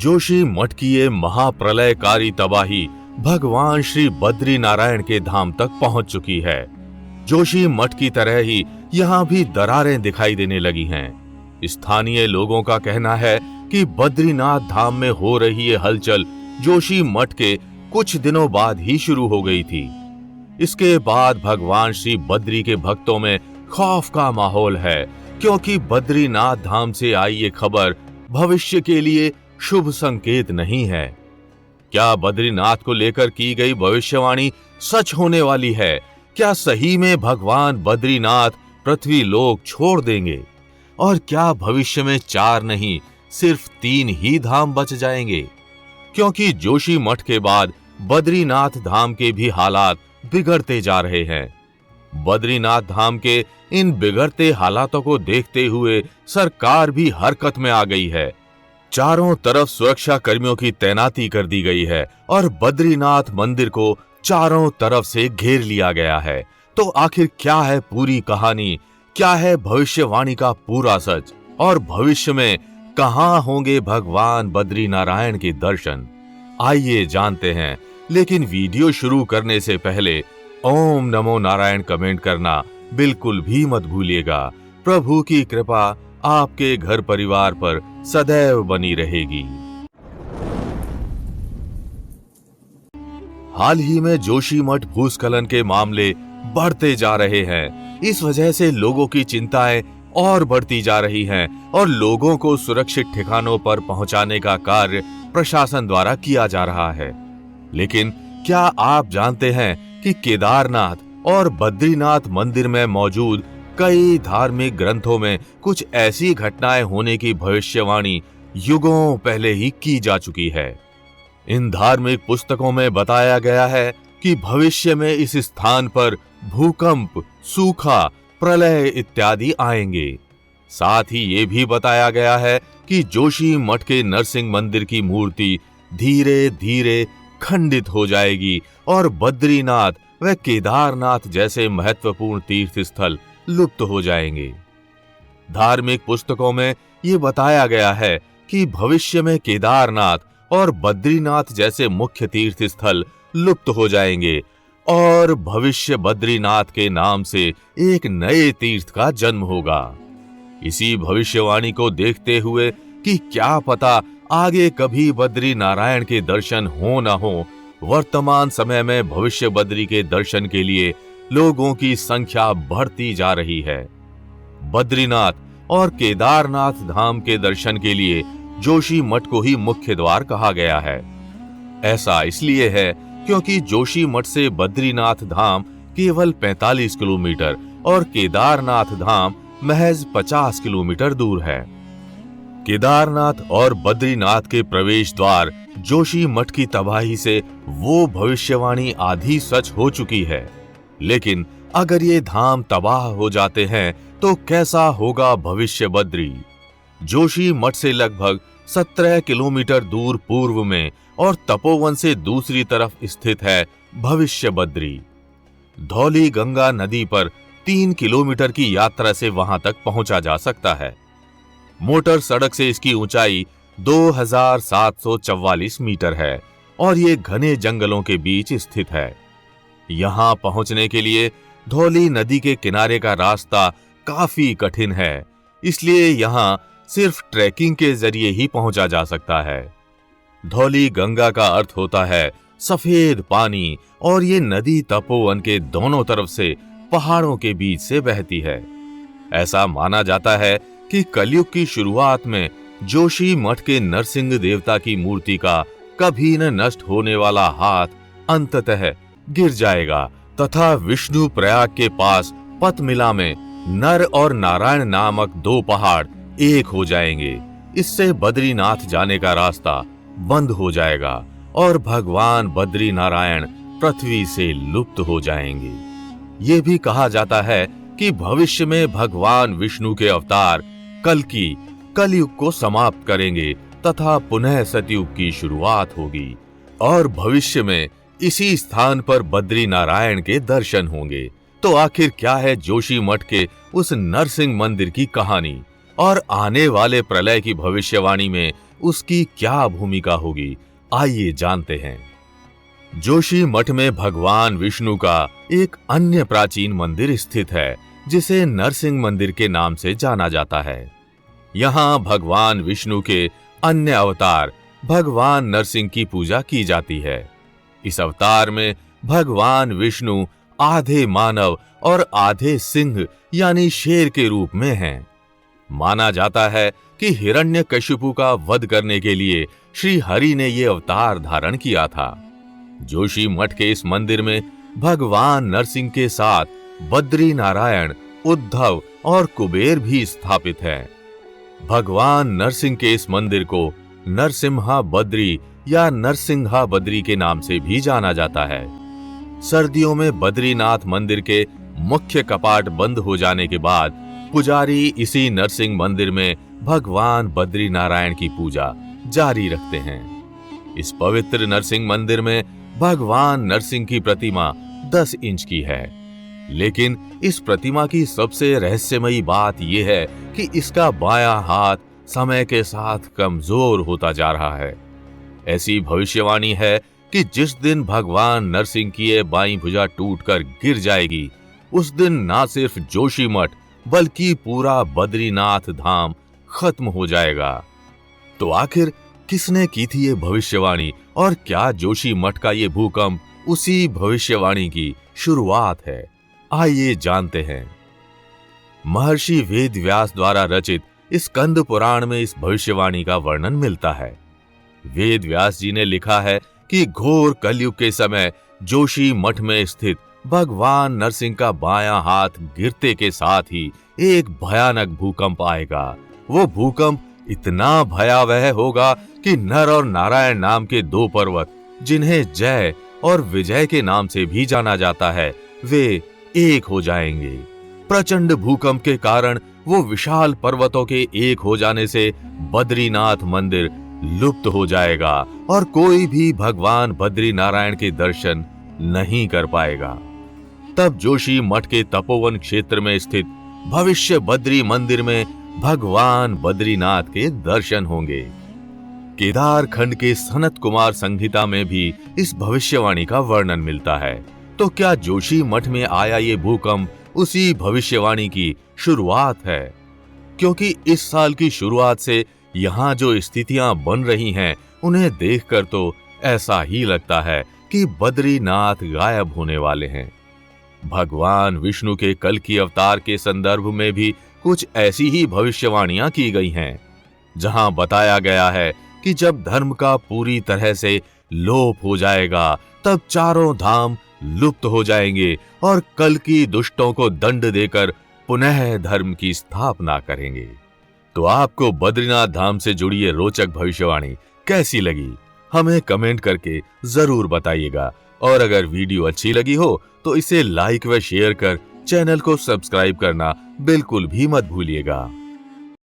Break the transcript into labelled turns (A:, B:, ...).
A: जोशी मठ की ये महाप्रलयकारी तबाही भगवान श्री बद्री नारायण के धाम तक पहुंच चुकी है। जोशी मठ की तरह ही यहाँ भी दरारें दिखाई देने लगी हैं। स्थानीय लोगों का कहना है कि बद्रीनाथ धाम में हो रही ये हलचल जोशी मठ के कुछ दिनों बाद ही शुरू हो गई थी। इसके बाद भगवान श्री बद्री के भक्तों में खौफ का माहौल है, क्योंकि बद्रीनाथ धाम से आई ये खबर भविष्य के लिए शुभ संकेत नहीं है। क्या बद्रीनाथ को लेकर की गई भविष्यवाणी सच होने वाली है? क्या सही में भगवान बद्रीनाथ पृथ्वी लोक छोड़ देंगे? और क्या भविष्य में 4 नहीं सिर्फ 3 ही धाम बच जाएंगे? क्योंकि जोशी मठ के बाद बद्रीनाथ धाम के भी हालात बिगड़ते जा रहे हैं। बद्रीनाथ धाम के इन बिगड़ते हालातों को देखते हुए सरकार भी हरकत में आ गई है। चारों तरफ सुरक्षा कर्मियों की तैनाती कर दी गई है और बद्रीनाथ मंदिर को चारों तरफ से घेर लिया गया है। तो आखिर क्या है पूरी कहानी? क्या है भविष्यवाणी का पूरा सच? और भविष्य में कहां होंगे भगवान बद्री नारायण के दर्शन? आइए जानते हैं। लेकिन वीडियो शुरू करने से पहले ओम नमो नारायण कमेंट करना बिल्कुल भी मत भूलिएगा। प्रभु की कृपा आपके घर परिवार पर सदैव बनी रहेगी। हाल ही में जोशी मठ भूस्खलन के मामले बढ़ते जा रहे हैं। इस वजह से लोगों की चिंताएं और बढ़ती जा रही हैं और लोगों को सुरक्षित ठिकानों पर पहुंचाने का कार्य प्रशासन द्वारा किया जा रहा है। लेकिन क्या आप जानते हैं कि केदारनाथ और बद्रीनाथ मंदिर में मौजूद कई धार्मिक ग्रंथों में कुछ ऐसी घटनाएं होने की भविष्यवाणी युगों पहले ही की जा चुकी है। इन धार्मिक पुस्तकों में बताया गया है कि भविष्य में इस स्थान पर भूकंप, सूखा, प्रलय इत्यादि आएंगे। साथ ही ये भी बताया गया है कि जोशी मठ के नरसिंह मंदिर की मूर्ति धीरे धीरे खंडित हो जाएगी और बद्रीनाथ व केदारनाथ जैसे महत्वपूर्ण तीर्थ स्थल लुप्त हो जाएंगे। धार्मिक पुस्तकों में ये बताया गया है कि भविष्य में केदारनाथ और बद्रीनाथ जैसे मुख्य तीर्थ स्थल लुप्त हो जाएंगे और भविष्य बद्रीनाथ के नाम से एक नए तीर्थ का जन्म होगा। इसी भविष्यवाणी को देखते हुए कि क्या पता आगे कभी बद्री नारायण के दर्शन हो न हो, वर्तमान समय में भविष्य बद्री के दर्शन के लिए लोगों की संख्या बढ़ती जा रही है। बद्रीनाथ और केदारनाथ धाम के दर्शन के लिए जोशी मठ को ही मुख्य द्वार कहा गया है। ऐसा इसलिए है क्योंकि जोशी मठ से बद्रीनाथ धाम केवल 45 किलोमीटर और केदारनाथ धाम महज 50 किलोमीटर दूर है। केदारनाथ और बद्रीनाथ के प्रवेश द्वार जोशी मठ की तबाही से वो भविष्यवाणी आधी सच हो चुकी है। लेकिन अगर ये धाम तबाह हो जाते हैं तो कैसा होगा भविष्य बद्री? जोशी मठ से लगभग 17 किलोमीटर दूर पूर्व में और तपोवन से दूसरी तरफ स्थित है भविष्य बद्री। धौली गंगा नदी पर 3 किलोमीटर की यात्रा से वहां तक पहुंचा जा सकता है। मोटर सड़क से इसकी ऊंचाई 2744 मीटर है और ये घने जंगलों के बीच स्थित है। यहां पहुंचने के लिए धौली नदी के किनारे का रास्ता काफी कठिन है, इसलिए यहां सिर्फ ट्रैकिंग के जरिए ही पहुंचा जा सकता है। धौली गंगा का अर्थ होता है सफेद पानी और ये नदी तपोवन के दोनों तरफ से पहाड़ों के बीच से बहती है। ऐसा माना जाता है कि कलयुग की शुरुआत में जोशी मठ के नरसिंह देवता की मूर्ति का कभी न नष्ट होने वाला हाथ अंततः गिर जाएगा तथा विष्णु प्रयाग के पास पतमिला में नर और नारायण नामक 2 पहाड़ एक हो जाएंगे। इससे बद्रीनाथ जाने का रास्ता बंद हो जाएगा और भगवान बद्री नारायण पृथ्वी से लुप्त हो जाएंगे। ये भी कहा जाता है कि भविष्य में भगवान विष्णु के अवतार कल्कि कलयुग को समाप्त करेंगे तथा पुनः सतयुग की शुरुआत होगी और भविष्य में इसी स्थान पर बद्री नारायण के दर्शन होंगे। तो आखिर क्या है जोशी मठ के उस नरसिंह मंदिर की कहानी और आने वाले प्रलय की भविष्यवाणी में उसकी क्या भूमिका होगी, आइए जानते हैं। जोशी मठ में भगवान विष्णु का एक अन्य प्राचीन मंदिर स्थित है, जिसे नरसिंह मंदिर के नाम से जाना जाता है। यहाँ भगवान विष्णु के अन्य अवतार भगवान नरसिंह की पूजा की जाती है। इस अवतार में भगवान विष्णु आधे मानव और आधे सिंह यानी शेर के रूप में हैं। माना जाता है कि हिरण्यकशिपु का वध करने के लिए श्री हरि ने ये अवतार धारण किया था। जोशी मठ के इस मंदिर में भगवान नरसिंह के साथ बद्री नारायण, उद्धव और कुबेर भी स्थापित हैं। भगवान नरसिंह के इस मंदिर को नरसिम्हा बद्री या नरसिंहा बद्री के नाम से भी जाना जाता है। सर्दियों में बद्रीनाथ मंदिर के मुख्य कपाट बंद हो जाने के बाद पुजारी इसी नरसिंह मंदिर में भगवान बद्री नारायण की पूजा जारी रखते हैं। इस पवित्र नरसिंह मंदिर में भगवान नरसिंह की प्रतिमा 10 इंच की है, लेकिन इस प्रतिमा की सबसे रहस्यमयी बात यह है कि इसका बायां हाथ समय के साथ कमजोर होता जा रहा है। ऐसी भविष्यवाणी है कि जिस दिन भगवान नरसिंह की ये बाईं भुजा टूटकर गिर जाएगी, उस दिन ना सिर्फ जोशी मठ बल्कि पूरा बद्रीनाथ धाम खत्म हो जाएगा। तो आखिर किसने की थी ये भविष्यवाणी और क्या जोशी मठ का ये भूकंप उसी भविष्यवाणी की शुरुआत है? आइए जानते हैं। महर्षि वेद व्यास द्वारा रचित इस स्कंद पुराण में इस भविष्यवाणी का वर्णन मिलता है। वेद व्यास जी ने लिखा है कि घोर कलयुग के समय जोशी मठ में स्थित भगवान नरसिंह का बायां हाथ गिरते के साथ ही एक भयानक भूकंप आएगा। वो भूकंप इतना भयावह होगा कि नर और नारायण नाम के 2 पर्वत, जिन्हें जय और विजय के नाम से भी जाना जाता है, वे एक हो जाएंगे। प्रचंड भूकंप के कारण वो विशाल पर्वतों के एक हो जाने से बद्रीनाथ मंदिर लुप्त हो जाएगा और कोई भी भगवान बद्री नारायण के दर्शन नहीं कर पाएगा। तब जोशी मठ के तपोवन क्षेत्र में स्थित भविष्य बद्री मंदिर में भगवान बद्रीनाथ के दर्शन होंगे। केदार खंड के सनत कुमार संहिता में भी इस भविष्यवाणी का वर्णन मिलता है। तो क्या जोशी मठ में आया ये भूकंप उसी भविष्यवाणी की शुरुआत है? क्योंकि इस साल की शुरुआत से यहाँ जो स्थितियां बन रही हैं, उन्हें देखकर तो ऐसा ही लगता है कि बद्रीनाथ गायब होने वाले हैं। भगवान विष्णु के कल की अवतार के संदर्भ में भी कुछ ऐसी ही भविष्यवाणियां की गई हैं, जहां बताया गया है कि जब धर्म का पूरी तरह से लोप हो जाएगा, तब चारों धाम लुप्त हो जाएंगे और कल की दुष्टों को दंड देकर पुनः धर्म की स्थापना करेंगे। तो आपको बद्रीनाथ धाम से जुड़ी ये रोचक भविष्यवाणी कैसी लगी, हमें कमेंट करके जरूर बताइएगा। और अगर वीडियो अच्छी लगी हो तो इसे लाइक व शेयर कर चैनल को सब्सक्राइब करना बिल्कुल भी मत भूलिएगा।